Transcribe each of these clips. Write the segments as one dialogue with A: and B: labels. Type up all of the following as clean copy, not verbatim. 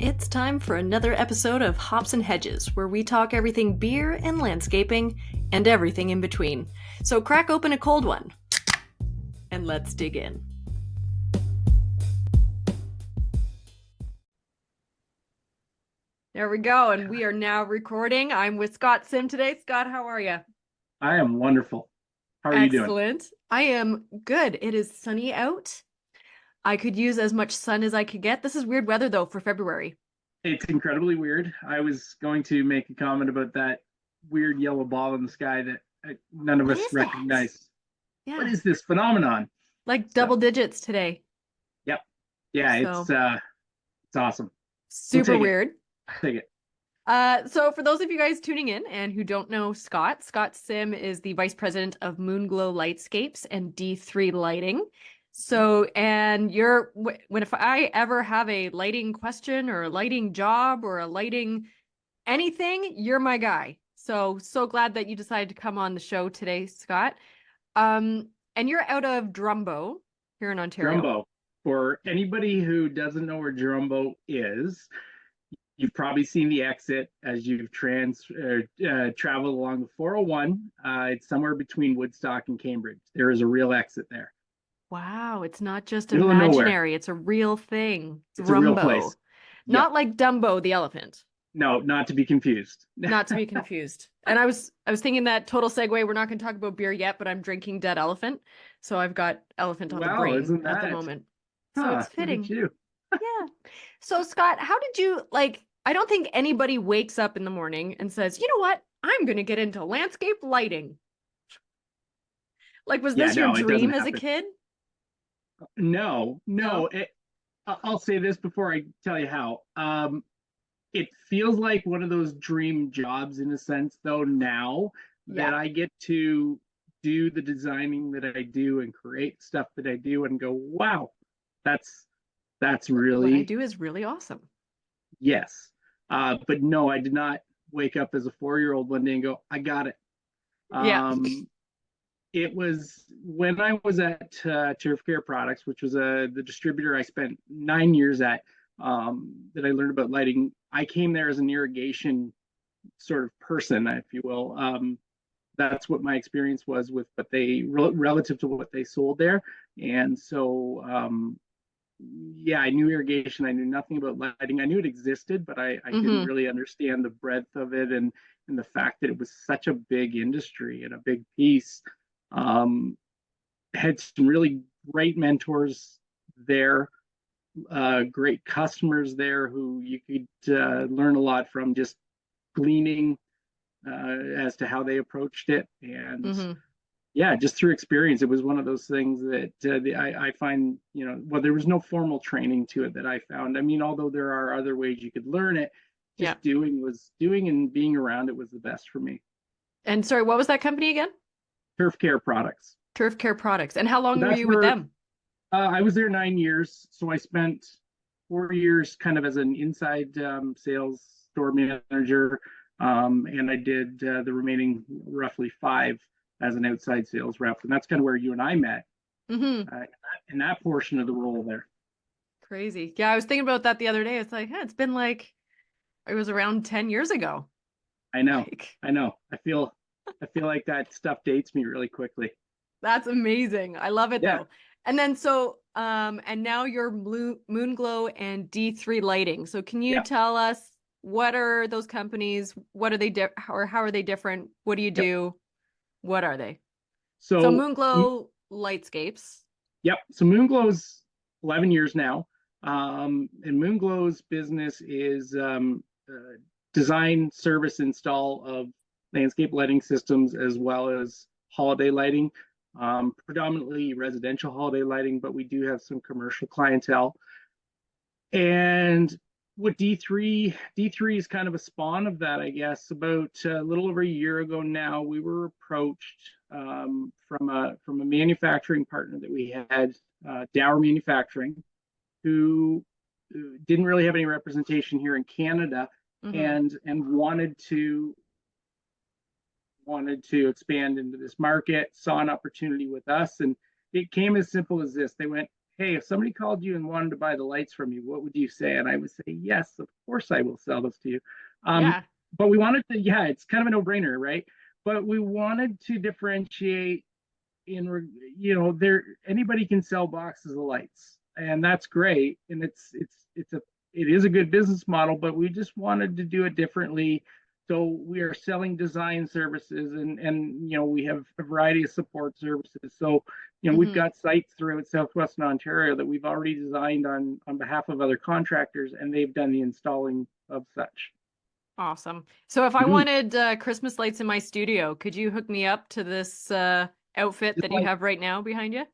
A: It's time for another episode of Hops and Hedges, where we talk everything beer and landscaping and everything in between. So crack open a cold one and let's dig in. There we go, and we are now recording. I'm with Scott Sim today. Scott, how are you?
B: I am wonderful. How are you doing?
A: Excellent. I am good. It is sunny out. I could use as much sun as I could get. This is weird weather, though, for February.
B: It's incredibly weird. I was going to make a comment about that weird yellow ball in the sky that none of
A: What
B: us
A: is that?
B: recognize. What
A: Yeah,
B: is this phenomenon?
A: like
B: So,
A: double digits today.
B: yep. Yeah,
A: So
B: it's awesome. We'll
A: super
B: take it.
A: weird.
B: Take it.
A: So for those of you guys tuning in and who don't know Scott, Scott Sim is the vice president of Moonglow Lightscapes and D3 Lighting. So, and if I ever have a lighting question or a lighting job or a lighting anything, you're my guy. So glad that you decided to come on the show today, Scott. And you're out of Drumbo here in Ontario.
B: Drumbo. For anybody who doesn't know where Drumbo is, you've probably seen the exit as you've traveled along the 401. It's somewhere between Woodstock and Cambridge. There is a real exit there.
A: Wow, it's not just
B: Middle of nowhere.
A: imaginary, it's a real thing.
B: It's a real
A: Drumbo.
B: place. Yep.
A: Not like Dumbo the elephant.
B: No, not to be confused.
A: Not to be confused. And I was thinking that total segue, we're not going to talk about beer yet, but I'm drinking Dead Elephant. So I've got elephant on the
B: Wow,
A: brain
B: isn't
A: at the
B: that?
A: moment. So
B: Huh,
A: it's
B: look at
A: fitting.
B: you.
A: Yeah. So Scott, how did you like I don't think anybody wakes up in the morning and says, "You know what? I'm going to get into landscape lighting." Like was
B: Yeah,
A: this your
B: no, it doesn't
A: dream as a
B: happen.
A: kid?
B: No,
A: No.
B: no. I'll say this before I tell you how. It feels like one of those dream jobs in a sense, though, now
A: Yeah.
B: that I get to do the designing that I do and create stuff that I do and go, wow, that's that's
A: What I
B: really
A: do is really awesome.
B: yes. But no, I did not wake up as a 4-year-old one day and go, I got it.
A: Yeah.
B: Um, it was when I was at Turf Care Products, which was the distributor I spent 9 years at, that I learned about lighting. I came there as an irrigation sort of person, if you will. That's what my experience was with, but relative to what they sold there, and so yeah, I knew irrigation. I knew nothing about lighting. I knew it existed, but I didn't
A: Mm-hmm.
B: really understand the breadth of it and the fact that it was such a big industry and a big piece. Um, had some really great mentors there, great customers there who you could learn a lot from, just gleaning as to how they approached it. And
A: Mm-hmm.
B: yeah, just through experience, it was one of those things that I find, well, there was no formal training to it that I found. I mean, although there are other ways you could learn it,
A: Yeah.
B: just doing and being around it was the best for me.
A: And sorry, what was that company again?
B: Turf Care Products.
A: Turf Care Products. And how
B: So
A: long were
B: that's
A: you with
B: where
A: them?
B: I was there 9 years. So I spent 4 years kind of as an inside sales store manager, and I did the remaining roughly 5 as an outside sales rep. And that's kind of where you and I met
A: Mm-hmm.
B: in that portion of the role there.
A: Crazy. Yeah, I was thinking about that the other day. It's like, it's been like it was around 10 years ago.
B: I know,
A: Like,
B: I know. I feel like that stuff dates me really quickly.
A: that's amazing. I love it
B: Yeah,
A: though. And then and now you're Moonglow and D3 Lighting. So can you
B: yeah,
A: tell us what are those companies? What are they or how are they different? What do you
B: yep.
A: do? What are they? So
B: So,
A: Moonglow Lightscapes.
B: yep. So Moonglow's 11 years now, and Moonglow's business is design, service, install of landscape lighting systems as well as holiday lighting, predominantly residential holiday lighting, but we do have some commercial clientele. And with D3 is kind of a spawn of that, I guess. About a little over a year ago now, we were approached from a manufacturing partner that we had, Dower Manufacturing, who didn't really have any representation here in Canada,
A: Mm-hmm.
B: and wanted to expand into this market, saw an opportunity with us, and it came as simple as this. They went, hey, if somebody called you and wanted to buy the lights from you, what would you say? And I would say, yes, of course I will sell those to you. Um,
A: Yeah.
B: but we wanted to, yeah, it's kind of a no-brainer, right? But we wanted to differentiate there anybody can sell boxes of lights, and that's great, and it is a good business model, but we just wanted to do it differently. So we are selling design services, and we have a variety of support services. So we've
A: Hmm.
B: got sites throughout southwestern Ontario that we've already designed on behalf of other contractors, and they've done the installing of such.
A: Awesome. So if I
B: Mhm.
A: wanted Christmas lights in my studio, could you hook me up to this outfit
B: Just
A: that you
B: like
A: have right now behind you?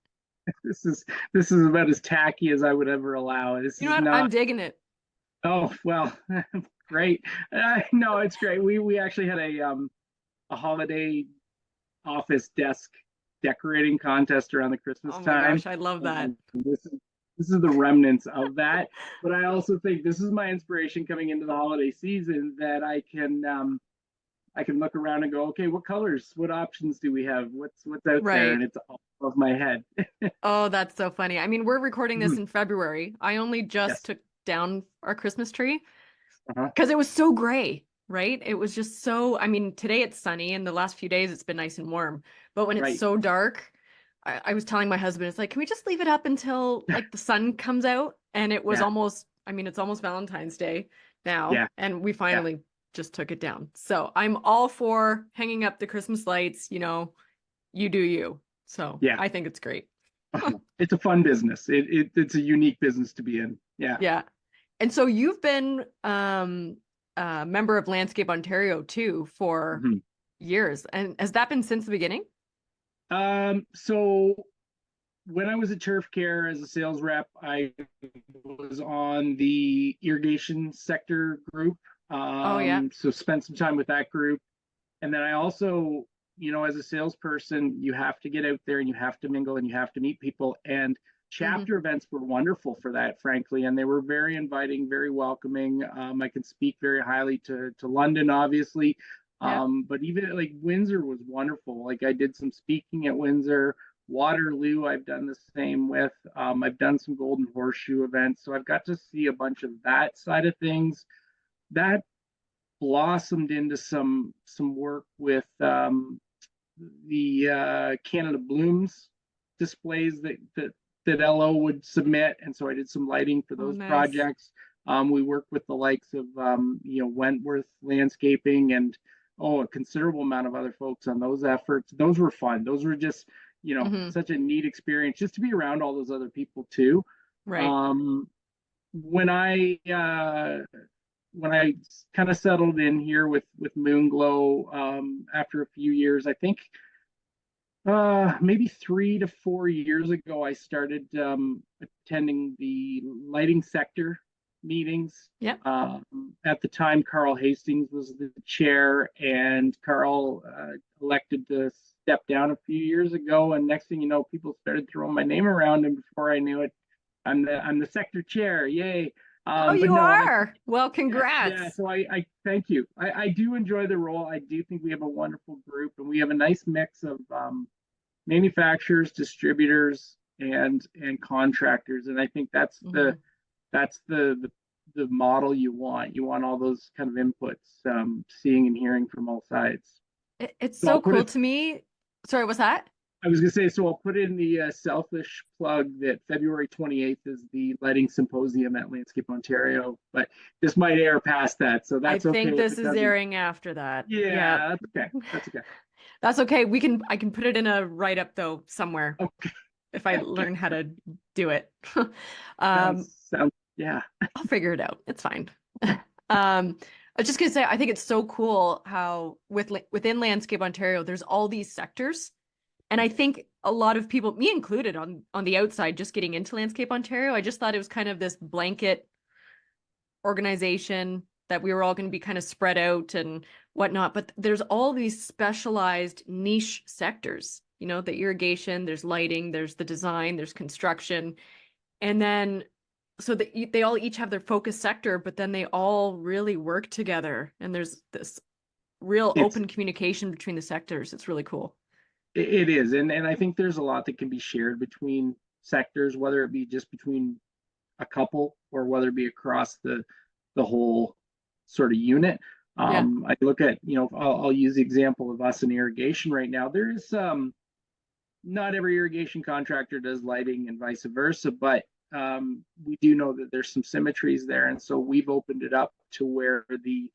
B: this is this is about as tacky as I would ever allow. This
A: You know
B: is
A: what?
B: not.
A: I'm digging it.
B: Oh well, great. No, it's great. We actually had a holiday office desk decorating contest around the Christmas
A: Oh my
B: time.
A: gosh, I love that.
B: This is the remnants of that. But I also think this is my inspiration coming into the holiday season, that I can look around and go, okay, what colors, what options do we have? What's out there? And
A: Right.
B: it's all above my head.
A: Oh, that's so funny. I mean, we're recording this in February. I only just
B: Yes.
A: took down our Christmas tree
B: Uh-huh.
A: because it was so gray, right? It was just so, I mean, today it's sunny and the last few days it's been nice and warm. But when it's
B: Right.
A: so dark, I was telling my husband, it's like, can we just leave it up until like the sun comes out? And it was
B: Yeah.
A: almost, I mean, it's almost Valentine's Day now,
B: Yeah.
A: and we
B: Yeah.
A: finally just took it down. So I'm all for hanging up the Christmas lights, you do you. So
B: Yeah.
A: I think it's great.
B: It's a fun business. It's a unique business to be in. Yeah.
A: Yeah. And so you've been a member of Landscape Ontario too for
B: Mhm.
A: years. And has that been since the beginning?
B: So when I was at Turf Care as a sales rep, I was on the irrigation sector group.
A: Oh yeah.
B: So spent some time with that group. And then I also, as a salesperson, you have to get out there and you have to mingle and you have to meet people. And
A: Hmm.
B: chapter events were wonderful for that, frankly. And they were very inviting, very welcoming. I can speak very highly to London, obviously.
A: Yeah.
B: But even like Windsor was wonderful. Like I did some speaking at Windsor. Waterloo, I've done the same with. I've done some Golden Horseshoe events. So I've got to see a bunch of that side of things. That blossomed into some work with the Canada Blooms displays that LO would submit, and so I did some lighting for
A: Oh,
B: those
A: nice.
B: projects. We worked with the likes of Wentworth Landscaping and a considerable amount of other folks on those efforts. Those were fun. Those were just
A: Hmm.
B: such a neat experience just to be around all those other people too.
A: Right.
B: Um, when I when I kind of settled in here with Moonglow after a few years, I think maybe 3 to 4 years ago, I started attending the lighting sector meetings.
A: Yep.
B: At the time, Carl Hastings was the chair, and Carl elected to step down a few years ago. And next thing you know, people started throwing my name around, and before I knew it, I'm the sector chair. Yay!
A: Oh,
B: But
A: you
B: no,
A: are. Well,
B: yeah.
A: congrats.
B: So I thank you. I do enjoy the role. I do think we have a wonderful group, and we have a nice mix of manufacturers, distributors, and contractors. And I think that's the
A: Hmm.
B: that's the model you want. You want all those kind of inputs, seeing and hearing from all sides.
A: It's
B: So I'll
A: so
B: put
A: cool
B: it.
A: to me. Sorry, what's that?
B: I was gonna say, so I'll put in the selfish plug that February 28th is the lighting symposium at Landscape Ontario, but this might air past that, so
A: I
B: that's
A: think
B: okay if
A: this
B: it
A: is
B: doesn't.
A: airing after that. Yeah.
B: Yeah, that's okay. That's okay.
A: That's okay. I can put it in a write-up though somewhere
B: Okay.
A: if I learn how to do it.
B: Sounds
A: Um,
B: sounds yeah.
A: I'll figure it out. It's fine. I was just gonna say, I think it's so cool how within Landscape Ontario, there's all these sectors. And I think a lot of people, me included, on the outside, just getting into Landscape Ontario, I just thought it was kind of this blanket organization that we were all going to be kind of spread out and whatnot. But there's all these specialized niche sectors, the irrigation, there's lighting, there's the design, there's construction. And then so they all each have their focus sector, but then they all really work together. And there's this real
B: It's
A: open communication between the sectors. It's really cool.
B: it is, and I think there's a lot that can be shared between sectors, whether it be just between a couple or whether it be across the whole sort of unit.
A: Yeah.
B: I look at, I'll use the example of us in irrigation right now. There's not every irrigation contractor does lighting and vice versa, but we do know that there's some symmetries there, and so we've opened it up to where the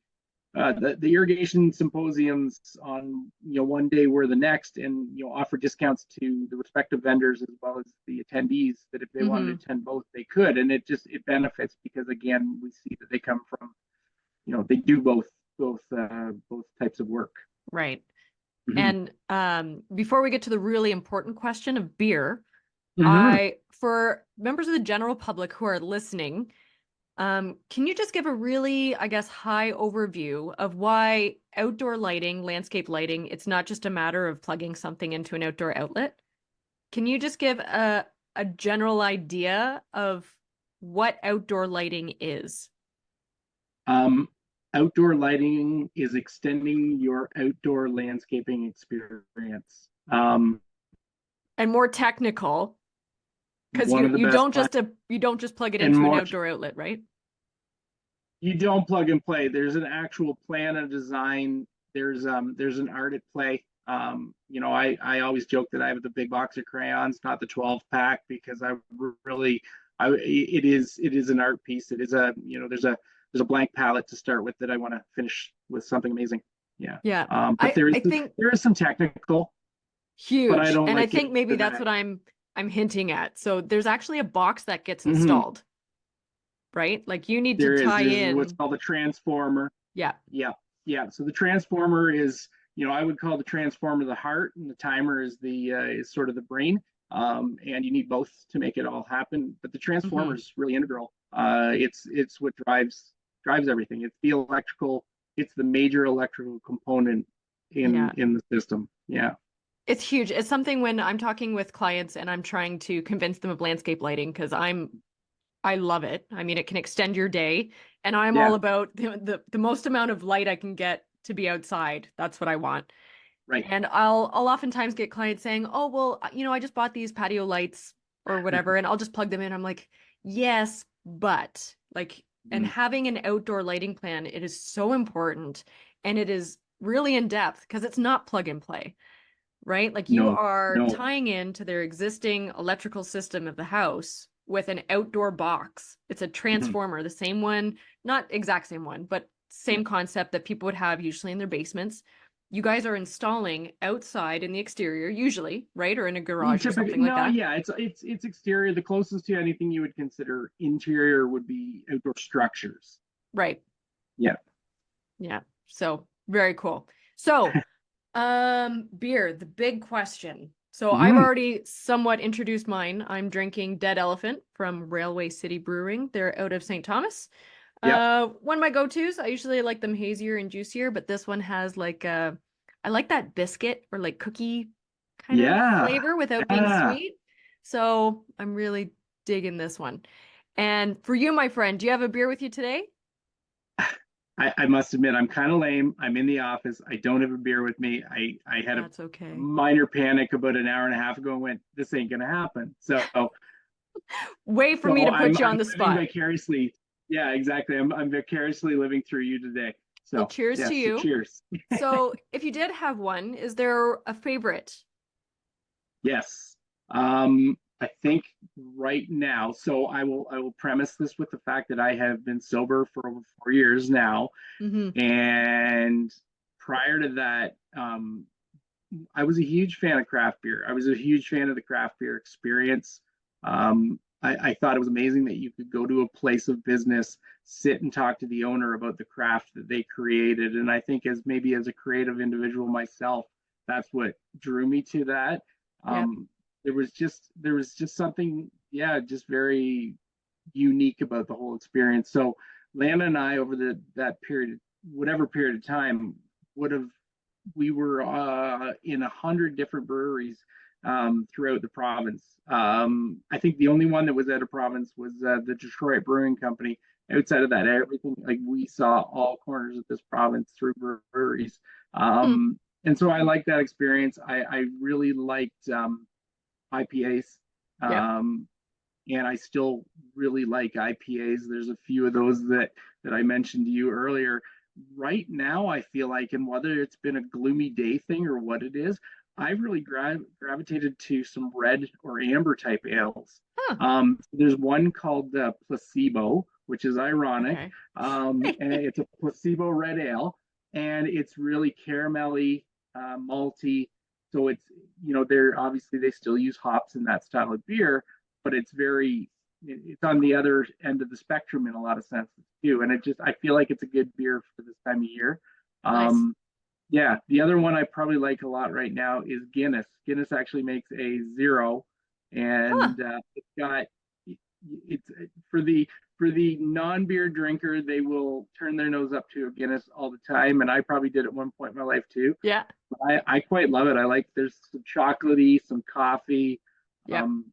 B: irrigation symposiums on one day were the next, and offer discounts to the respective vendors as well as the attendees, that if they wanted
A: Mm-hmm.
B: to attend both they could, and it benefits because again we see that they come from they do both types of work.
A: Right.
B: Mm-hmm.
A: And before we get to the really important question of beer,
B: Mm-hmm.
A: for members of the general public who are listening, can you just give a really, I guess, high overview of why outdoor lighting, landscape lighting, it's not just a matter of plugging something into an outdoor outlet? Can you just give a general idea of what outdoor lighting is?
B: Um, Outdoor lighting is extending your outdoor landscaping experience.
A: And more technical, because
B: One
A: you
B: of the
A: you
B: best
A: don't just you don't just plug it
B: and
A: into an
B: more
A: outdoor outlet, right?
B: you don't plug and play. There's an actual plan and design. There's an art at play. I always joke that I have the big box of crayons, not the 12 pack, because I really it is an art piece. It is there's a blank palette to start with that I want to finish with something amazing. Yeah.
A: Yeah.
B: But
A: I think
B: there is some technical, but I
A: huge.
B: don't
A: And I
B: like it
A: think maybe
B: to
A: that's
B: that.
A: what I'm hinting at. So there's actually a box that gets
B: Hmm.
A: installed, right? Like you need to tie
B: There's what's
A: in.
B: called a transformer.
A: Yeah.
B: Yeah, yeah. So the transformer is, I would call the transformer the heart, and the timer is the is sort of the brain. And you need both to make it all happen. But the transformer
A: Hmm.
B: is really integral. It's what drives everything. It's the electrical. It's the major electrical component
A: Yeah.
B: in the system. Yeah.
A: It's huge. It's something when I'm talking with clients and I'm trying to convince them of landscape lighting because I love it. I mean, it can extend your day, and I'm all
B: Yeah.
A: about the most amount of light I can get to be outside. That's what I want.
B: Right.
A: And I'll oftentimes get clients saying, "Oh, well, I just bought these patio lights or whatever, and I'll just plug them in." I'm like, "Yes, but like, and
B: Mm.
A: having an outdoor lighting plan, it is so important, and it is really in depth because it's not plug and play, right? Like you
B: No.
A: are
B: No.
A: tying into their existing electrical system of the house with an outdoor box. It's a
B: Mhm.
A: transformer, the same one, not exact same one, but
B: Yeah.
A: same concept that people would have usually in their basements. You guys are installing outside in the exterior, usually, right? Or in a garage or
B: Typically,
A: something like
B: no,
A: that.
B: yeah, it's exterior. The closest to anything you would consider interior would be outdoor structures.
A: Right.
B: Yeah.
A: Yeah. So very cool. So, beer, the big question. So I've
B: Hmm.
A: already somewhat introduced mine. I'm drinking Dead Elephant from Railway City Brewing. They're out of St. Thomas.
B: Yep.
A: One of my go-tos, I usually like them hazier and juicier, but this one has like I like that biscuit or like cookie kind of
B: Yeah.
A: flavor without being
B: Yeah.
A: sweet. So I'm really digging this one. And for you, my friend, do you have a beer with you today?
B: I must admit, I'm kind of lame. I'm in the office. I don't have a beer with me. I had
A: That's
B: a
A: okay.
B: minor panic about an hour and a half ago and went, this ain't gonna happen.
A: Way for me
B: So
A: to put you
B: I'm
A: on the
B: living
A: spot.
B: vicariously. Yeah, exactly. I'm vicariously living through you today.
A: Well,
B: So
A: cheers to
B: yes, so
A: you.
B: cheers.
A: So, if you did have one, is there a favorite?
B: Yes. I think right now, so I will premise this with the fact that I have been sober for over 4 years now.
A: Hmm.
B: And prior to that, I was a huge fan of craft beer. I was a huge fan of the craft beer experience. I thought it was amazing that you could go to a place of business, sit and talk to the owner about the craft that they created. And I think as a creative individual myself, that's what drew me to that.
A: Yep.
B: Um, there was just something, yeah, just very unique about the whole experience. So Lana and I, over that period, whatever period of time, would have we were in 100 different breweries throughout the province. I think the only one that was out of province was the Detroit Brewing Company. Outside of that, everything like we saw all corners of this province through breweries.
A: Hmm.
B: And so I liked that experience. I really liked IPAs.
A: Yep.
B: And I still really like IPAs. There's a few of those that I mentioned to you earlier. Right now, I feel like, and whether it's been a gloomy day thing or what it is, I've really gravitated to some red or amber type ales.
A: Huh.
B: There's one called Placebo, which is ironic,
A: Okay.
B: and it's a placebo red ale, and it's really caramelly, malty. So it's, they're obviously they still use hops in that style of beer, but it's on the other end of the spectrum in a lot of senses too. And I feel like it's a good beer for this time of year.
A: Nice.
B: Yeah, the other one I probably like a lot right now is Guinness. Guinness actually makes a zero,
A: Huh.
B: and it's for the non-beer drinker, they will turn their nose up to a Guinness all the time, and I probably did at one point in my life too.
A: Yeah.
B: But I quite love it. I like there's some chocolatey, some coffee,
A: Yep.
B: um,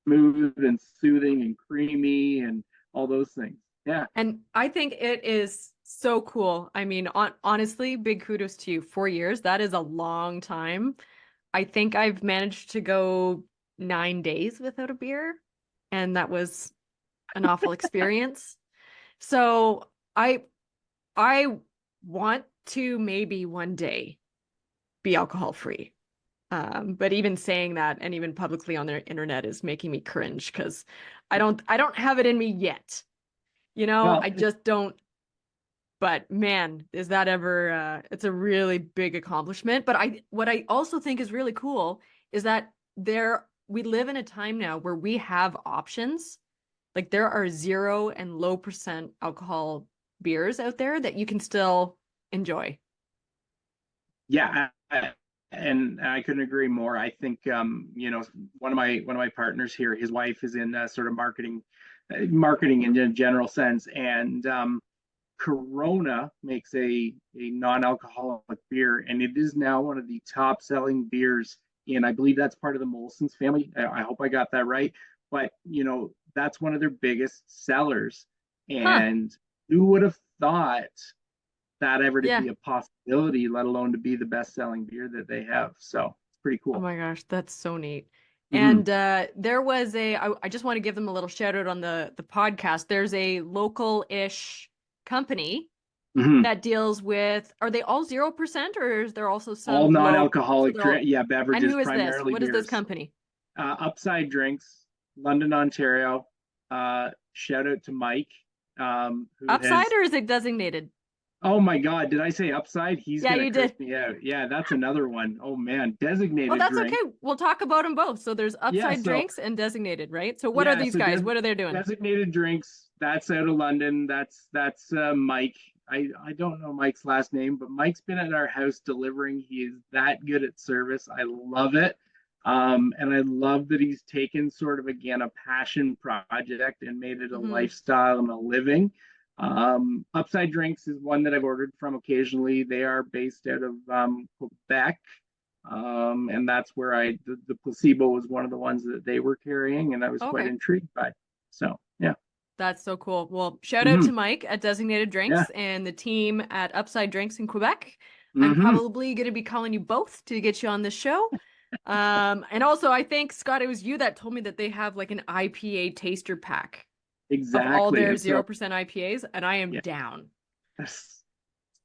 B: smooth and soothing and creamy and all those things. Yeah.
A: And I think it is so cool. I mean, honestly, big kudos to you. 4 years, that is a long time. I think I've managed to go 9 days without a beer, and that was an awful experience. So I want to maybe one day be alcohol free. But even saying that and even publicly on the internet is making me cringe because I don't have it in me yet.
B: Well,
A: I just don't. But man, is that ever it's a really big accomplishment. But what I also think is really cool is that we live in a time now where we have options. Like there are 0 and low percent alcohol beers out there that you can still enjoy.
B: yeah, and I couldn't agree more. I think one of my partners here, his wife is in sort of marketing in a general sense, and Corona makes a non-alcoholic beer, and it is now one of the top-selling beers. And I believe that's part of the Molson's family. I hope I got that right. But that's one of their biggest sellers.
A: Huh.
B: And who would have thought that ever to
A: Yeah.
B: be a possibility, let alone to be the best-selling beer that they have? So it's pretty
A: Oh
B: cool.
A: my gosh, that's so neat.
B: Mm-hmm.
A: And there was I just want to give them a little shout out on the podcast. There's a local-ish company
B: Mm-hmm.
A: that deals with, are they all 0% or is there also
B: All
A: some low? So
B: non-alcoholic
A: they're all,
B: yeah,
A: and
B: beverages,
A: who is this?
B: primarily
A: What is this
B: beers.
A: company?
B: Upside Drinks, London, Ontario. Shout out to Mike, who
A: Upside
B: has.
A: or is it designated?
B: Oh my God, did I say Upside? He's
A: Yeah,
B: gonna
A: you
B: curse
A: did.
B: me out. Yeah, that's another one. Oh man,
A: Well,
B: designated
A: that's okay.
B: drink.
A: We'll talk about them both. So there's
B: Yeah,
A: Upside
B: so
A: Drinks and Designated, right? So what are
B: yeah,
A: these
B: so
A: guys? What are they doing?
B: designated drinks. That's out of London. That's Mike. I don't know Mike's last name, but Mike's been at our house delivering. He is that good at service. I love it. And I love that he's taken sort of again a passion project and made it a
A: Hmm.
B: lifestyle and a living. Upside Drinks is one that I've ordered from occasionally. They are based out of Quebec, and that's where the placebo was one of the ones that they were carrying, and I was quite
A: Okay.
B: intrigued by. So yeah.
A: That's so cool. Well, shout out
B: Mm-hmm.
A: to Mike at Designated
B: Yeah.
A: Drinks and the team at Upside Drinks in Quebec. I'm
B: Mm-hmm.
A: probably going to be calling you both to get you on this show. And also, I think, Scott, it was you that told me that they have like an IPA taster pack of all
B: Exactly.
A: their
B: And so
A: 0% IPAs, and I am
B: yeah,
A: down.
B: that's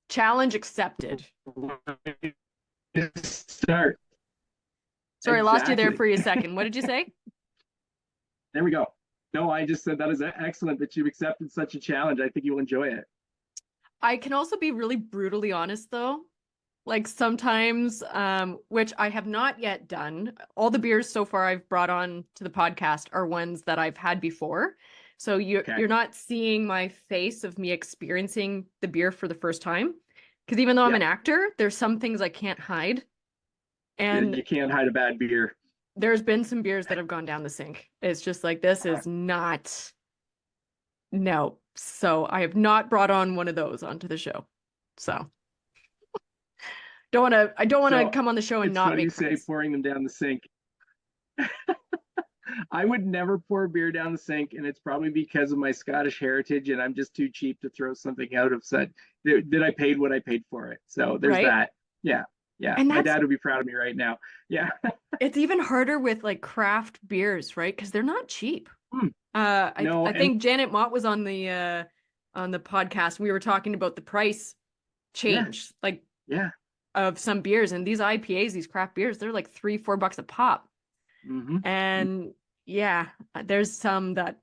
A: Challenge accepted.
B: start.
A: Sorry, I lost you there
B: Exactly.
A: for a second. What did you say?
B: There we go. No, I just said that is excellent that you've accepted such a challenge. I think you'll enjoy it.
A: I can also be really brutally honest, though. Like sometimes, which I have not yet done. All the beers so far I've brought on to the podcast are ones that I've had before. So
B: Okay.
A: you're not seeing my face of me experiencing the beer for the first time. Because even though I'm
B: Yeah.
A: an actor, there's some things I can't hide. And
B: You can't hide a bad beer.
A: there's been some beers that have gone down the sink. It's just like, this is not, no. So I have not brought on one of those onto the show. So I don't want to
B: So
A: come on the show and
B: it's
A: not
B: funny you
A: make
B: say
A: friends.
B: pouring them down the sink. I would never pour beer down the sink, and it's probably because of my Scottish heritage, and I'm just too cheap to throw something out of such that I paid what I paid for it. So there's
A: Right?
B: that. Yeah. Yeah,
A: And
B: my
A: that's
B: dad would be proud of me right now. Yeah.
A: it's even harder with like craft beers, right? Because they're not cheap.
B: Hmm. No,
A: I
B: and
A: think Janet Mott was on the podcast. We were talking about the price
B: yeah,
A: change, like
B: yeah.
A: of some beers, and these IPAs, these craft beers, they're like $3, $4 a pop.
B: Hmm.
A: And yeah, there's some that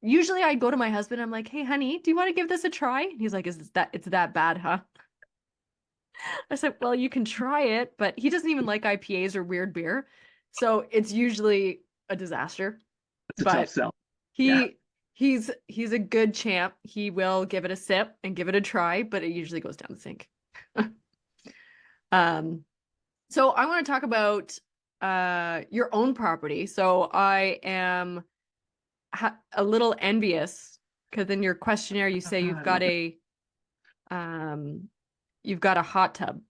A: usually I go to my husband, I'm like, hey honey, do you want to give this a try? And he's like, it's that bad, huh? I said, well, you can try it, but he doesn't even like IPAs or weird beer. So it's usually a disaster.
B: It's a tough
A: But
B: sell. Yeah.
A: he he's a good champ. He will give it a sip and give it a try, but it usually goes down the sink. Um, so I want to talk about your own property. So I am a little envious because in your questionnaire you say um you've got a hot tub.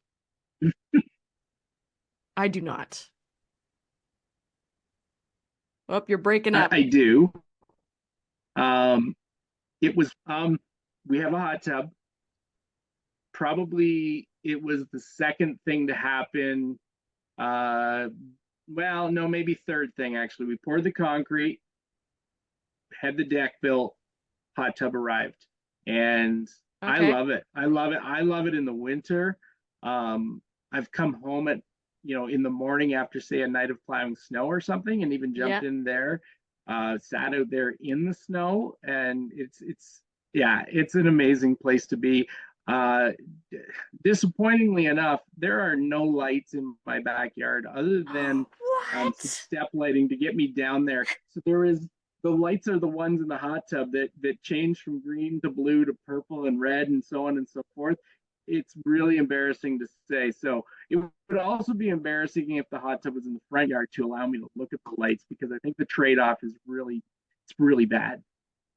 A: I do not. Oh, you're breaking up.
B: I do. Um, it was we have a hot tub. Probably it was the second thing to happen. Uh, well, no, maybe third thing actually. We poured the concrete, had the deck built, hot tub arrived, and I
A: Okay.
B: love it. I love it. I love it in the winter. I've come home at in the morning after say a night of plowing snow or something, and even
A: Yeah.
B: jumped in there, sat out there in the snow, and it's yeah, it's an amazing place to be. Uh, Disappointingly enough, there are no lights in my backyard other than some
A: What?
B: step lighting to get me down there. So there is the lights are the ones in the hot tub that change from green to blue to purple and red and so on and so forth. It's really embarrassing to say. So it would also be embarrassing if the hot tub was in the front yard to allow me to look at the lights because I think the trade-off is really bad.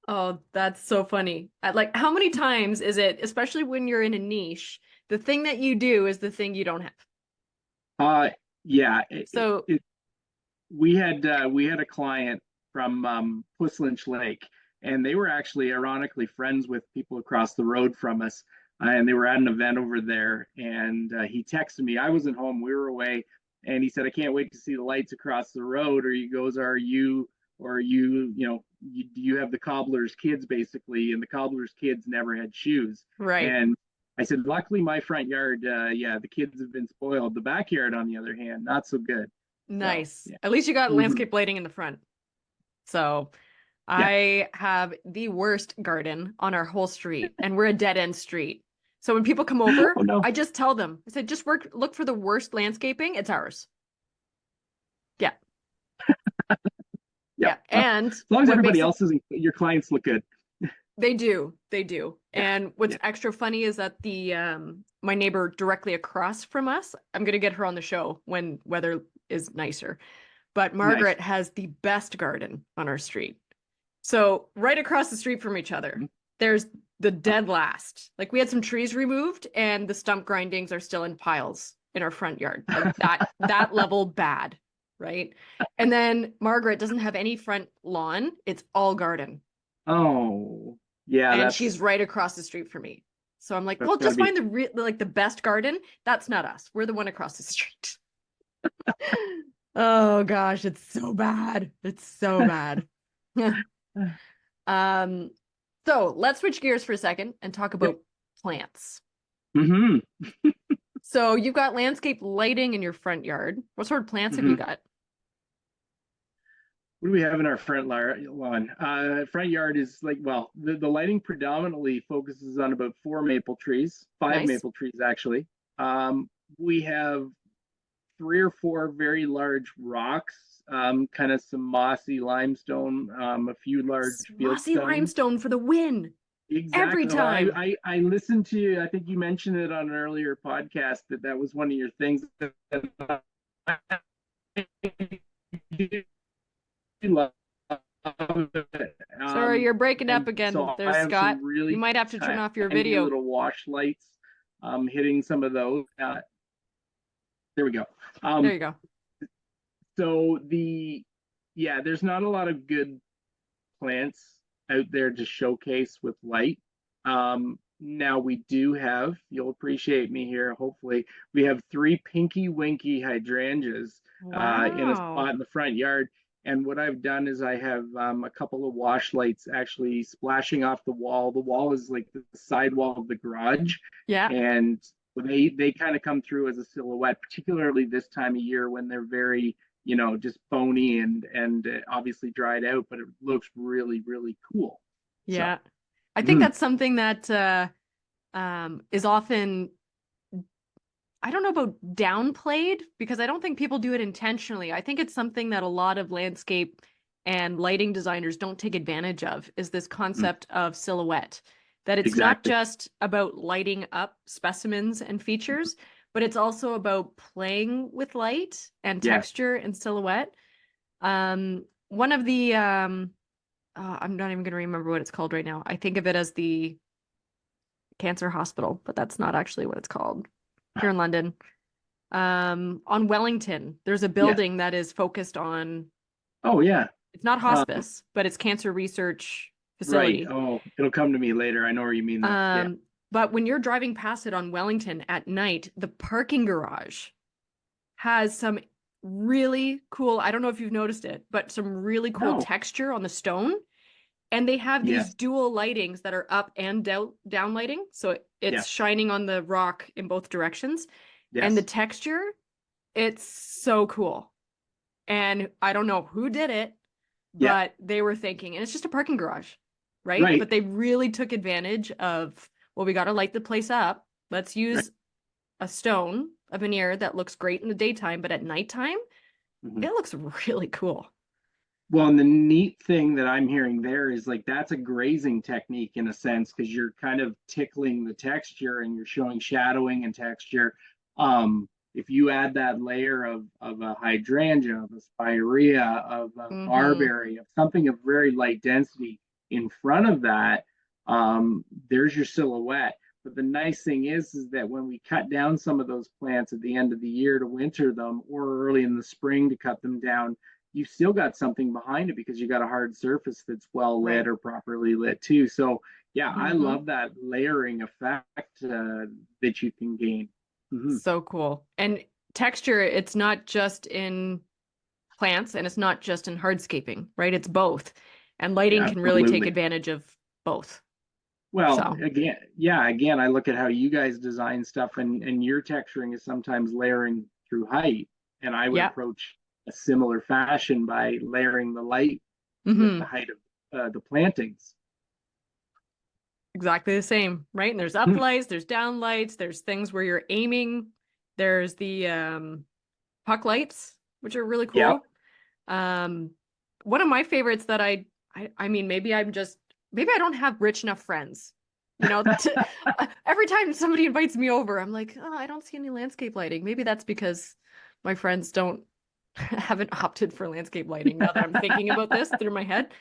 A: Oh, that's so funny. Like, how many times is it, especially when you're in a niche, the thing that you do is the thing you don't have?
B: Uh yeah,
A: So,
B: we had a client from Puss Lake, and they were actually ironically friends with people across the road from us, and they were at an event over there. And he texted me. I wasn't home; we were away, and he said, "I can't wait to see the lights across the road." Or he goes, "Are you?" Or do you have the cobbler's kids basically? And the cobbler's kids never had shoes.
A: right.
B: And I said, luckily, my front yard, yeah, the kids have been spoiled. The backyard, on the other hand, not so good. So,
A: Nice.
B: yeah.
A: At least you got
B: Mhm.
A: landscape lighting in the front. So,
B: Yeah.
A: I have the worst garden on our whole street, and we're a dead end street. So when people come over,
B: Oh no.
A: I just tell them, I said, just look for the worst landscaping. It's ours. Yeah.
B: Yep.
A: Yeah.
B: Well,
A: And
B: as long as
A: what
B: everybody
A: makes it
B: else isn't, your clients look good.
A: They do. They do.
B: Yeah.
A: And what's
B: Yeah.
A: extra funny is that the my neighbor directly across from us, I'm gonna get her on the show when weather is nicer. But
B: Nice.
A: Margaret has the best garden on our street. So right across the street from each other,
B: Mhm.
A: there's the dead last. Like we had some trees removed and the stump grindings are still in piles in our front yard. Like that level bad, right? And then Margaret doesn't have any front lawn. It's all garden.
B: Oh, yeah,
A: And she's right across the street from me. So I'm like,
B: that's
A: well,
B: gotta
A: just
B: be
A: find the best garden. That's not us. We're the one across the street. Oh gosh, it's so bad. It's so bad. Um, so let's switch gears for a second and talk
B: Yep.
A: about plants.
B: Hmm.
A: So you've got landscape lighting in your front yard. What sort of plants have you
B: Hmm.
A: got?
B: What do we have in our lawn? Front yard is like, well, the lighting predominantly focuses on about five
A: Nice.
B: maple trees actually. Um, we have three or four very large rocks, kind of some mossy limestone, a few large
A: Mossy
B: fieldstones.
A: limestone for the win every
B: Exactly. Well,
A: time.
B: I listened to you. I think you mentioned it on an earlier podcast that was one of your things that you love it.
A: Sorry, you're breaking up
B: And
A: again
B: so
A: there,
B: I have
A: Scott.
B: some
A: You
B: really
A: might have to turn off your
B: tiny
A: video.
B: little wash lights, hitting some of those. There we go.
A: There
B: Um,
A: you go.
B: so yeah, there's not a lot of good plants out there to showcase with light. Now we do have, you'll appreciate me here, hopefully, we have three pinky winky hydrangeas in a
A: Wow.
B: spot in the front yard. And what I've done is I have a couple of wash lights actually splashing off the wall. The wall is like the sidewall of the garage,
A: Yeah.
B: and they kind of come through as a silhouette, particularly this time of year when they're very, just bony and obviously dried out, but it looks really, really cool. So,
A: Yeah. I think
B: mhm,
A: that's something that is often, I don't know about downplayed, because I don't think people do it intentionally. I think it's something that a lot of landscape and lighting designers don't take advantage of, is this
B: mm,
A: concept of silhouette. That it's not
B: exactly.
A: just about lighting up specimens and features, but it's also about playing with light and
B: Yes.
A: texture and silhouette. One of the I'm not even going to remember what it's called right now. I think of it as the Cancer Hospital, but that's not actually what it's called here in London. On Wellington, there's a
B: Yes.
A: building that is focused on,
B: Oh, yeah.
A: it's not
B: Um,
A: hospice, but it's cancer research
B: right.
A: facility.
B: Oh, it'll come to me later. I know where you mean though. Yeah.
A: Um, but when you're driving past it on Wellington at night, the parking garage has some really cool, I don't know if you've noticed it, but some really cool
B: No.
A: texture on the stone. And they have these
B: Yes.
A: dual lightings that are up and down lighting. So it's
B: Yes.
A: shining on the rock in both directions. And the
B: Yes.
A: texture, it's so cool. And I don't know who did it,
B: Yeah.
A: but they were thinking, and it's just a parking garage, right?
B: Right.
A: But they really took advantage of, well, we got to light the place up. Let's
B: Right.
A: use a stone, a veneer that looks great in the daytime, but at nighttime,
B: Mhm.
A: it looks really cool.
B: Well, and the neat thing that I'm hearing there is like that's a grazing technique in a sense because you're kind of tickling the texture and you're showing shadowing and texture. If you add that layer of a hydrangea, of a spirea, of a
A: Mm-hmm.
B: barberry, of something of very light density in front of that, there's your silhouette. But the nice thing is that when we cut down some of those plants at the end of the year to winter them, or early in the spring to cut them down, you've still got something behind it because you got a hard surface that's well lit
A: Right.
B: or properly lit too. So yeah, I
A: Mm-hmm.
B: love that layering effect that you can gain. Mm-hmm.
A: So cool. And texture, it's not just in plants and it's not just in hardscaping, right? It's both. And lighting
B: Yeah,
A: can really take
B: absolutely.
A: advantage of both.
B: Well,
A: So,
B: again, yeah, again, I look at how you guys design stuff and your texturing is sometimes layering through height. And I would
A: yeah.
B: approach a similar fashion by layering the light with the
A: Hmm.
B: height of the plantings.
A: Exactly the same, right? And there's up lights, there's down lights, there's things where you're aiming. There's the puck lights, which are really
B: Yeah.
A: cool. Um, one of my favorites that I mean, maybe I don't have rich enough friends. Every time somebody invites me over, I'm like, oh, I don't see any landscape lighting. Maybe that's because my friends don't haven't opted for landscape lighting now that I'm thinking about this through my head.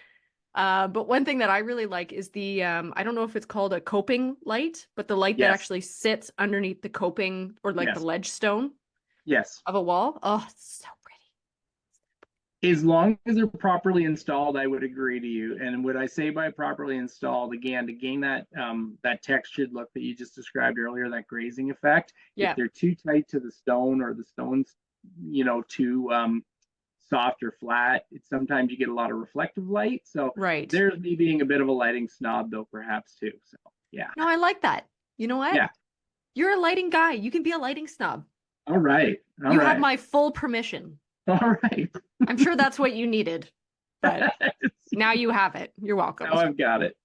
A: But one thing that I really like is the I don't know if it's called a coping light, but the light that
B: Yes.
A: actually sits underneath the coping or like the
B: Yes.
A: ledge stone
B: Yes.
A: of a wall. Oh, it's so pretty.
B: As long as they're properly installed, I would agree to you. And what I say by properly installed, again, to gain that textured look that you just described earlier, that grazing effect, if
A: Yeah,
B: they're too tight to the stone or the stone's, too soft or flat, sometimes you get a lot of reflective light. So
A: right.
B: there's me being a bit of a lighting snob, though, perhaps too. So yeah,
A: No, I like that. You know what?
B: yeah.
A: You're a lighting guy. You can be a lighting snob.
B: All right, all
A: You have
B: right,
A: my full permission.
B: all right.
A: I'm sure that's what you needed, but now you have it. You're welcome.
B: Now I've got it.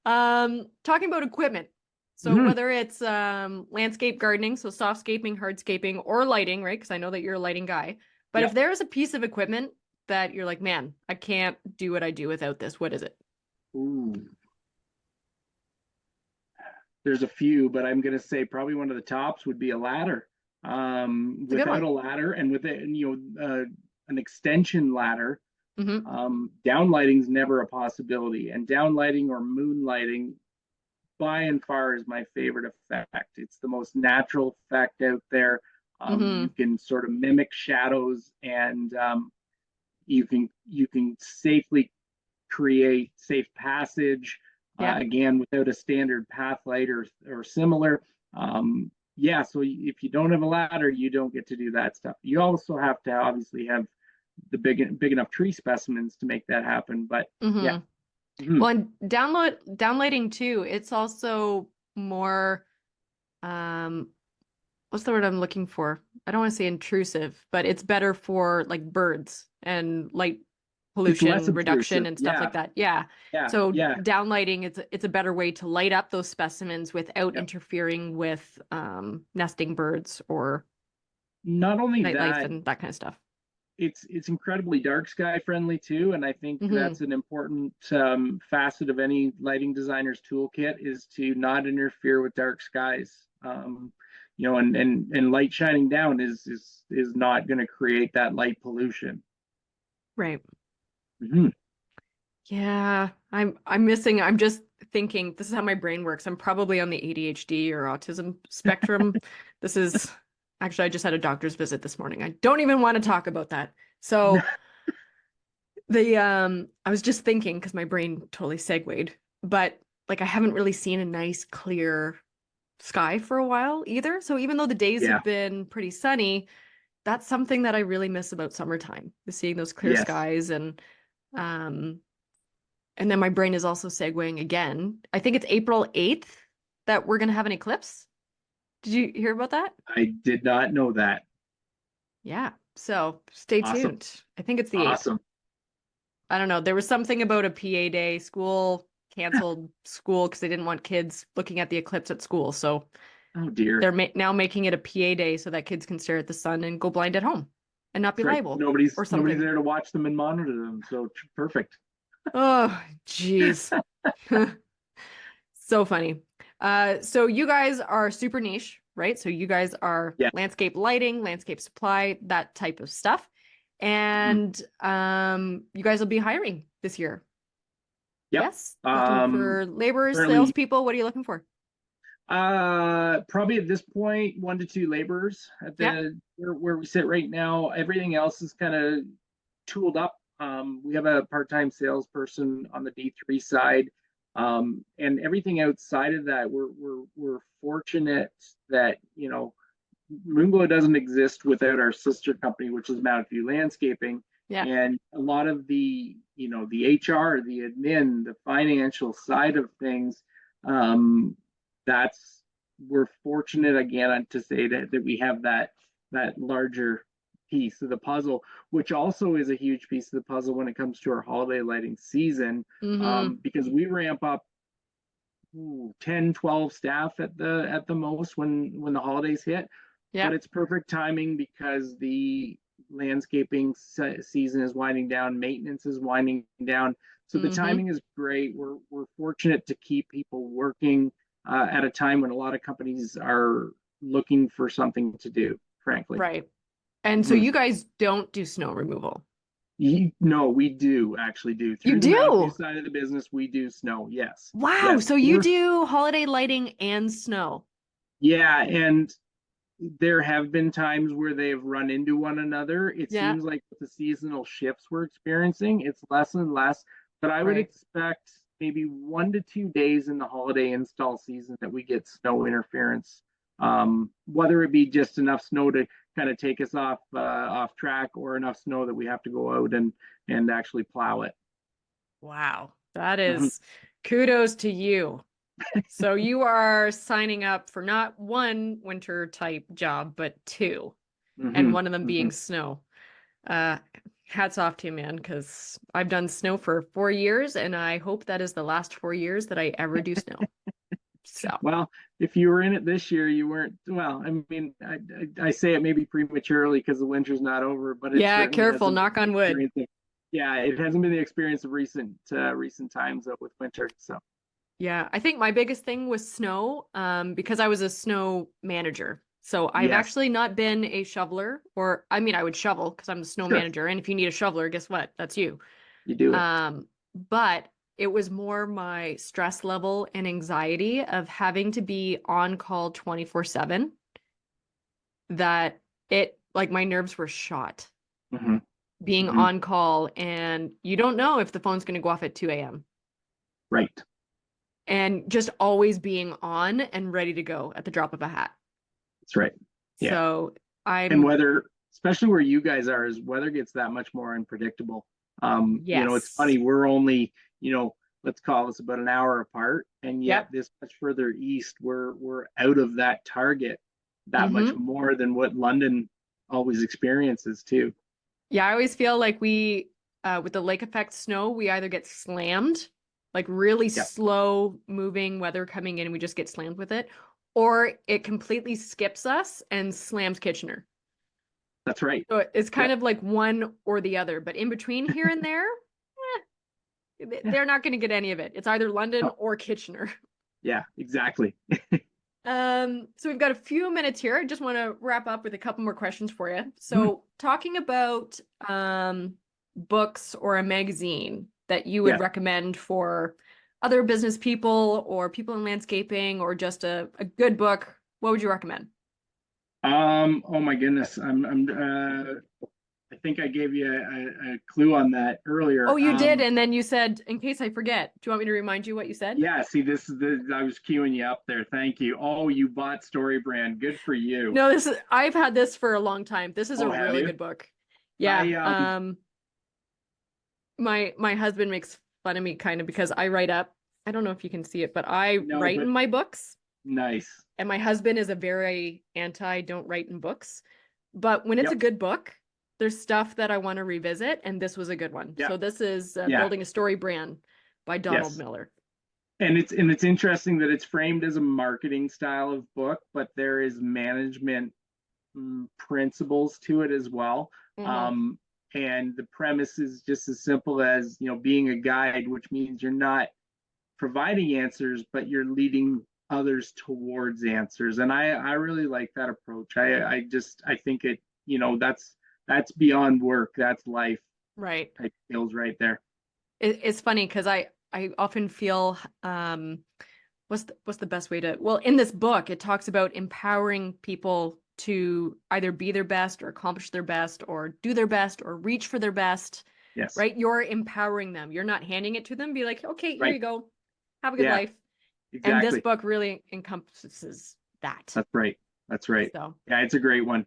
A: Talking about equipment. So
B: Mhm.
A: whether it's landscape gardening, so softscaping, hardscaping, or lighting, right? Because I know that you're a lighting guy. But if
B: Yep.
A: there is a piece of equipment that you're like, man, I can't do what I do without this, what is it?
B: Ooh. There's a few, but I'm going to say probably one of the tops would be a ladder.
A: It's a good
B: Without
A: one.
B: a ladder and with it, an extension ladder,
A: Hmm.
B: downlighting is never a possibility. And downlighting or moonlighting, by and far, is my favorite effect. It's the most natural effect out there. You
A: Hmm.
B: can sort of mimic shadows, and you can safely create safe passage.
A: Yeah.
B: again, without a standard path light or similar. Yeah, so if you don't have a ladder, you don't get to do that stuff. You also have to obviously have the big enough tree specimens to make that happen. But yeah.
A: Mm-hmm.
B: Mhm.
A: Well, and downlighting too, it's also more what's the word I'm looking for? I don't want to say intrusive, but it's better for like birds and light
B: It's less
A: pollution reduction
B: obtrusive.
A: and stuff
B: Yeah,
A: like that. Yeah.
B: yeah,
A: So
B: yeah,
A: downlighting, it's a better way to light up those specimens without
B: yeah.
A: interfering with nesting birds or
B: Not only
A: nightlife
B: that,
A: and that kind of stuff.
B: it's incredibly dark sky friendly too, and I think
A: Hmm.
B: that's an important facet of any lighting designer's toolkit is to not interfere with dark skies. And light shining down is not going to create that light pollution.
A: Right.
B: Mhm.
A: Yeah, I'm just thinking this is how my brain works. I'm probably on the ADHD or autism spectrum. This is actually I just had a doctor's visit this morning. I don't even want to talk about that. So the I was just thinking because my brain totally segued, but like I haven't really seen a nice clear sky for a while either. So even though the days
B: Yeah.
A: have been pretty sunny, that's something that I really miss about summertime, is seeing those clear
B: Yes.
A: skies um and then my brain is also segueing again. I think it's April 8th that we're going to have an eclipse. Did you hear about that?
B: I did not know that.
A: Yeah. So stay
B: Awesome.
A: tuned. I think it's the 8th.
B: Awesome.
A: I don't know. There was something about a PA day. School canceled school because they didn't want kids looking at the eclipse at school. So
B: Oh dear.
A: they're now making it a PA day so that kids can stare at the sun and go blind at home and not be
B: That's right.
A: liable
B: Nobody's
A: or
B: nobody's
A: something.
B: there to watch them and monitor them. So perfect.
A: Oh, geez. So funny. So you guys are super niche, right? So you guys are
B: Yeah.
A: landscape lighting, landscape supply, that type of stuff.
B: Mhm.
A: And you guys will be hiring this year.
B: Yep.
A: Yes? Looking for laborers,
B: Currently,
A: salespeople. What are you looking for?
B: probably at this point, 1 to 2 laborers at
A: Yeah.
B: the where we sit right now. Everything else is kind of tooled up. We have a part-time salesperson on the D3 side, and everything outside of that, we're fortunate that Moonglow doesn't exist without our sister company, which is Mountain View Landscaping.
A: Yeah.
B: And a lot of the HR, the admin, the financial side of things, um, that's we're fortunate again to say that we have that larger piece of the puzzle, which also is a huge piece of the puzzle when it comes to our holiday lighting season,
A: Mm-hmm.
B: because we ramp up 10, 12 staff at the most when the holidays hit.
A: Yeah.
B: But it's perfect timing because the landscaping season is winding down, maintenance is winding down. So the
A: Mm-hmm.
B: timing is great. We're fortunate to keep people working at a time when a lot of companies are looking for something to do, frankly.
A: Right. And so
B: Mhm.
A: you guys don't do snow removal.
B: No, we do actually do
A: You
B: through the Mountain View
A: do.
B: side of the business. We do snow. Yes,
A: Wow.
B: yes.
A: So you do holiday lighting and snow.
B: Yeah, and there have been times where they've run into one another. It
A: Yeah.
B: seems like with the seasonal shifts we're experiencing, it's less and less. But I would
A: Right.
B: expect maybe 1 to 2 days in the holiday install season that we get snow interference. Whether it be just enough snow to kind of take us off track, or enough snow that we have to go out and actually plow it.
A: Wow. That
B: Mhm,
A: is kudos to you. So you are signing up for not one winter type job, but two, and
B: mhm,
A: one of them being
B: mhm.
A: snow. Uh, Hats off to you, man, because I've done snow for 4 years, and I hope that is the last 4 years that I ever do snow. So
B: Well, if you were in it this year, you weren't. Well, I mean, I say it maybe prematurely because the winter's not over, but it
A: yeah,
B: certainly
A: careful,
B: hasn't been
A: knock
B: the
A: on wood.
B: experience of. Yeah, it hasn't been the experience of recent times with winter. So
A: Yeah, I think my biggest thing was snow, because I was a snow manager. So I've
B: yes,
A: actually not been a shoveler, or I mean, I would shovel because I'm the snow
B: sure,
A: manager. And if you need a shoveler, guess what? That's you.
B: you do it.
A: But it was more my stress level and anxiety of having to be on call 24/7 that it like my nerves were shot
B: Hmm.
A: being
B: Hmm.
A: on call and you don't know if the phone's going to go off at 2 a.m.
B: Right.
A: and just always being on and ready to go at the drop of a hat.
B: That's right. Yeah.
A: So
B: And
A: I'm,
B: weather, especially where you guys are, is weather gets that much more unpredictable. It's
A: yes.
B: funny, we're only, let's call this about an hour apart, and yet
A: Yep.
B: this much further east, we're out of that target that much
A: Mm-hmm.
B: more than what London always experiences too.
A: Yeah, I always feel like with the lake effect snow, we either get slammed, like really
B: Yeah,
A: slow moving weather coming in, and we just get slammed with it, or it completely skips us and slams Kitchener.
B: that's right.
A: So it's
B: Yeah,
A: kind of like one or the other, but in between here and there,
B: yeah,
A: they're not going to get any of it. It's either London
B: no,
A: or Kitchener.
B: yeah, exactly.
A: So we've got a few minutes here. I just want to wrap up with a couple more questions for you.
B: Mhm.
A: So talking about books or a magazine that you would
B: Yeah.
A: recommend for other business people or people in landscaping or just a good book, what would you recommend?
B: Oh my goodness. I think I gave you a clue on that
A: Oh,
B: earlier.
A: you did, and then you said, in case I forget, do you want me to remind you what you said?
B: Yeah, see, this is I was queuing you up there. Thank you. Oh, you bought Story Brand. Good for you.
A: No, I've had this for a long time. This is a
B: Oh, have
A: really
B: you?
A: good book. Yeah.
B: I
A: My husband makes fun of me kind of because I write up. I don't know if you can see it, but I
B: no,
A: write
B: but
A: in my books,
B: nice.
A: and my husband is a very anti don't write in books. But when it's a
B: Yep.
A: good book, there's stuff that I want to revisit, and this was a good one.
B: Yeah.
A: So this is
B: Yeah.
A: Building a Story Brand by Donald
B: Yes.
A: Miller.
B: And it's interesting that it's framed as a marketing style of book, but there is management principles to it as well.
A: Hmm.
B: Um, and the premise is just as simple as, being a guide, which means you're not providing answers, but you're leading others towards answers. And I really like that approach. I think that's beyond work. That's life
A: Right.
B: type skills right there.
A: It's funny because I often feel what's the best way to, well, in this book it talks about empowering people to either be their best or accomplish their best or do their best or reach for their best,
B: Yes.
A: right? You're empowering them. You're not handing it to them. Be like, okay, here
B: Right.
A: you go. Have a good
B: Yeah,
A: life. And this
B: exactly.
A: book really encompasses that.
B: That's right. That's right.
A: So
B: Yeah, it's a great one.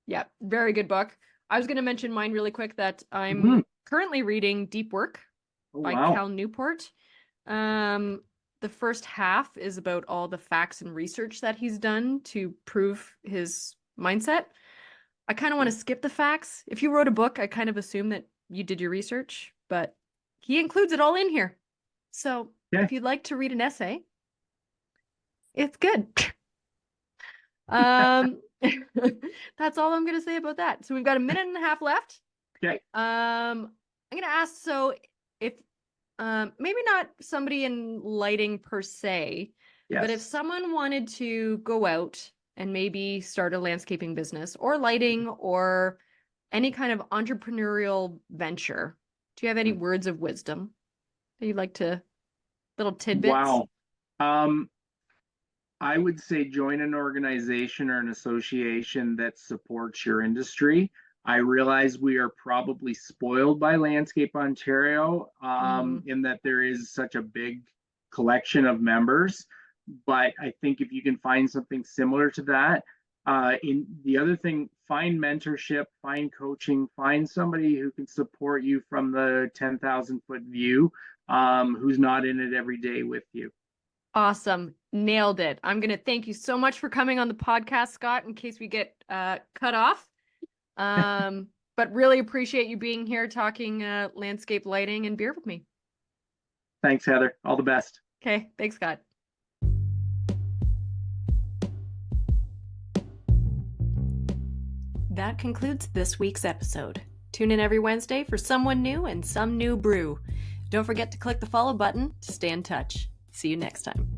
A: yeah, very good book. I was going to mention mine really quick that I'm
B: Mhm.
A: currently reading Deep Work
B: Oh,
A: by
B: wow.
A: Cal Newport. Um, the first half is about all the facts and research that he's done to prove his mindset. I kind of want to skip the facts. If you wrote a book, I kind of assume that you did your research, but he includes it all in here. So
B: Yeah.
A: if you'd like to read an essay, it's good. Um, that's all I'm going to say about that. So we've got a minute and a half left.
B: Okay.
A: I'm going to ask, so if maybe not somebody in lighting per se, but if
B: Yes.
A: someone wanted to go out and maybe start a landscaping business or lighting or any kind of entrepreneurial venture, do you have any words of wisdom that you'd like to, little tidbits?
B: Wow. Um, I would say join an organization or an association that supports your industry. I realize we are probably spoiled by Landscape Ontario,
A: Mm-hmm.
B: in that there is such a big collection of members. But I think if you can find something similar to that, in the other thing, find mentorship, find coaching, find somebody who can support you from the 10,000 foot view, who's not in it every day with you.
A: Awesome. Nailed it. I'm going to thank you so much for coming on the podcast, Scott, in case we get cut off. But really appreciate you being here talking landscape lighting and beer with me.
B: Thanks, Heather. All the best.
A: Okay. Thanks, Scott. That concludes this week's episode. Tune in every Wednesday for someone new and some new brew. Don't forget to click the follow button to stay in touch. See you next time.